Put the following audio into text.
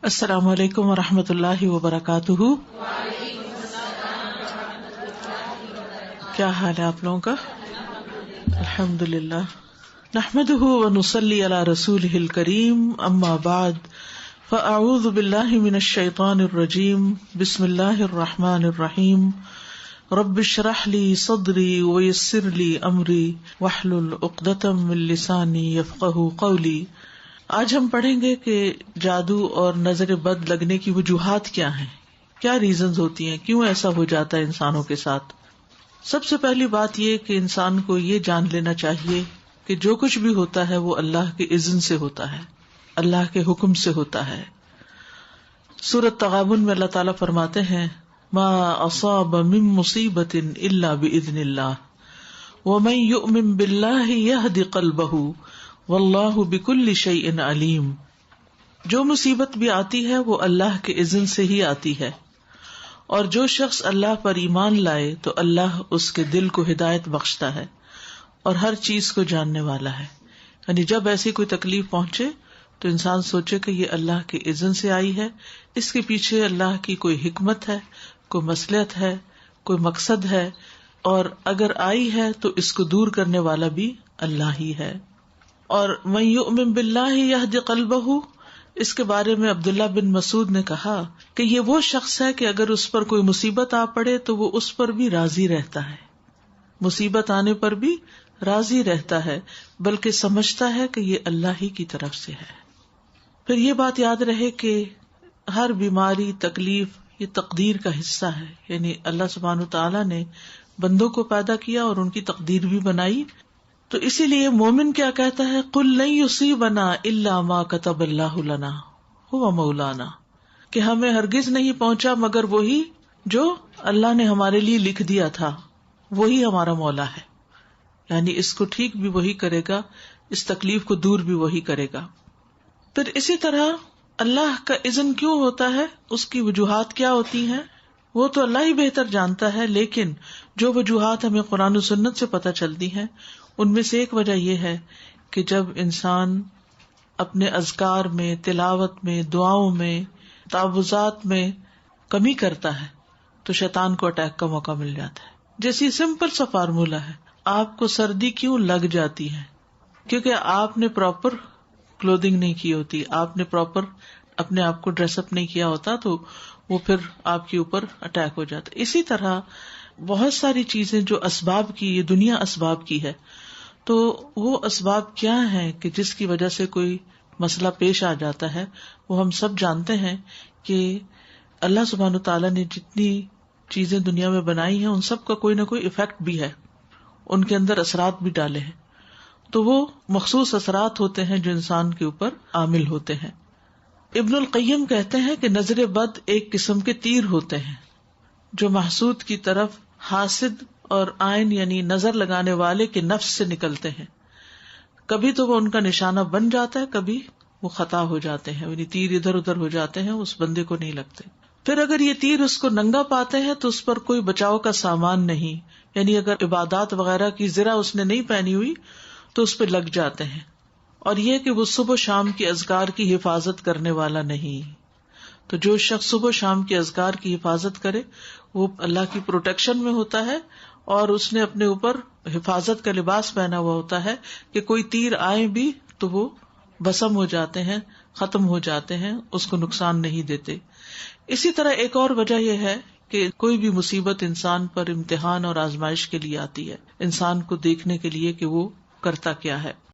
السلام علیکم ورحمۃ اللہ وبرکاتہ. کیا حال ہے آپ لوگوں کا؟ الحمد للہ. نحمده ونصلی علی رسولہ الکریم. اما بعد فاعوذ باللہ من الشیطان الرجیم. بسم اللہ الرحمن الرحیم. رب اشرح لی صدری ویسر لی امری واحلل عقدۃ من لسانی یفقہوا قولی. آج ہم پڑھیں گے کہ جادو اور نظر بد لگنے کی وجوہات کیا ہیں، کیا ریزنز ہوتی ہیں، کیوں ایسا ہو جاتا ہے انسانوں کے ساتھ. سب سے پہلی بات یہ کہ انسان کو یہ جان لینا چاہیے کہ جو کچھ بھی ہوتا ہے وہ اللہ کے اذن سے ہوتا ہے، اللہ کے حکم سے ہوتا ہے. سورۃ تغابن میں اللہ تعالیٰ فرماتے ہیں ما اصاب من مصیبۃ الا باذن اللہ ومن یؤمن باللہ یہد قلبہ واللہ بکل شیء علیم. جو مصیبت بھی آتی ہے وہ اللہ کے اذن سے ہی آتی ہے، اور جو شخص اللہ پر ایمان لائے تو اللہ اس کے دل کو ہدایت بخشتا ہے اور ہر چیز کو جاننے والا ہے. یعنی جب ایسی کوئی تکلیف پہنچے تو انسان سوچے کہ یہ اللہ کے اذن سے آئی ہے، اس کے پیچھے اللہ کی کوئی حکمت ہے، کوئی مصلحت ہے، کوئی مقصد ہے، اور اگر آئی ہے تو اس کو دور کرنے والا بھی اللہ ہی ہے. اور من یؤمن باللہ یہد قلبہ، اس کے بارے میں عبداللہ بن مسعود نے کہا کہ یہ وہ شخص ہے کہ اگر اس پر کوئی مصیبت آ پڑے تو وہ اس پر بھی راضی رہتا ہے، مصیبت آنے پر بھی راضی رہتا ہے، بلکہ سمجھتا ہے کہ یہ اللہ ہی کی طرف سے ہے. پھر یہ بات یاد رہے کہ ہر بیماری، تکلیف یہ تقدیر کا حصہ ہے. یعنی اللہ سبحانہ وتعالی نے بندوں کو پیدا کیا اور ان کی تقدیر بھی بنائی. تو اسی لیے مومن کیا کہتا ہے، قل لن یصیبنا الا ما کتب اللہ لنا ھو مولانا، کہ ہمیں ہرگز نہیں پہنچا مگر وہی جو اللہ نے ہمارے لیے لکھ دیا تھا، وہی ہمارا مولا ہے. یعنی اس کو ٹھیک بھی وہی کرے گا، اس تکلیف کو دور بھی وہی کرے گا. پھر اسی طرح اللہ کا اذن کیوں ہوتا ہے، اس کی وجوہات کیا ہوتی ہیں، وہ تو اللہ ہی بہتر جانتا ہے. لیکن جو وجوہات ہمیں قرآن و سنت سے پتہ چلتی ہیں ان میں سے ایک وجہ یہ ہے کہ جب انسان اپنے اذکار میں، تلاوت میں، دعاؤں میں، تعوذات میں کمی کرتا ہے تو شیطان کو اٹیک کا موقع مل جاتا ہے. جیسی سمپل سا فارمولہ ہے، آپ کو سردی کیوں لگ جاتی ہے؟ کیونکہ آپ نے پراپر کلودنگ نہیں کی ہوتی، آپ نے پراپر اپنے آپ کو ڈریس اپ نہیں کیا ہوتا، تو وہ پھر آپ کے اوپر اٹیک ہو جاتا ہے. اسی طرح بہت ساری چیزیں جو اسباب کی، یہ دنیا اسباب کی ہے، تو وہ اسباب کیا ہیں کہ جس کی وجہ سے کوئی مسئلہ پیش آ جاتا ہے. وہ ہم سب جانتے ہیں کہ اللہ سبحانہ تعالیٰ نے جتنی چیزیں دنیا میں بنائی ہیں ان سب کا کوئی نہ کوئی ایفیکٹ بھی ہے، ان کے اندر اثرات بھی ڈالے ہیں. تو وہ مخصوص اثرات ہوتے ہیں جو انسان کے اوپر عامل ہوتے ہیں. ابن القیم کہتے ہیں کہ نظر بد ایک قسم کے تیر ہوتے ہیں جو محسود کی طرف حاسد اور عین یعنی نظر لگانے والے کے نفس سے نکلتے ہیں. کبھی تو وہ ان کا نشانہ بن جاتا ہے، کبھی وہ خطا ہو جاتے ہیں، یعنی تیر ادھر ادھر ہو جاتے ہیں، اس بندے کو نہیں لگتے. پھر اگر یہ تیر اس کو ننگا پاتے ہیں تو اس پر کوئی بچاؤ کا سامان نہیں، یعنی اگر عبادات وغیرہ کی زرہ اس نے نہیں پہنی ہوئی تو اس پہ لگ جاتے ہیں. اور یہ کہ وہ صبح شام کی اذکار کی حفاظت کرنے والا نہیں. تو جو شخص صبح شام کی اذکار کی حفاظت کرے وہ اللہ کی پروٹیکشن میں ہوتا ہے، اور اس نے اپنے اوپر حفاظت کا لباس پہنا ہوا ہوتا ہے کہ کوئی تیر آئے بھی تو وہ بسم ہو جاتے ہیں، ختم ہو جاتے ہیں، اس کو نقصان نہیں دیتے. اسی طرح ایک اور وجہ یہ ہے کہ کوئی بھی مصیبت انسان پر امتحان اور آزمائش کے لیے آتی ہے، انسان کو دیکھنے کے لیے کہ وہ کرتا کیا ہے.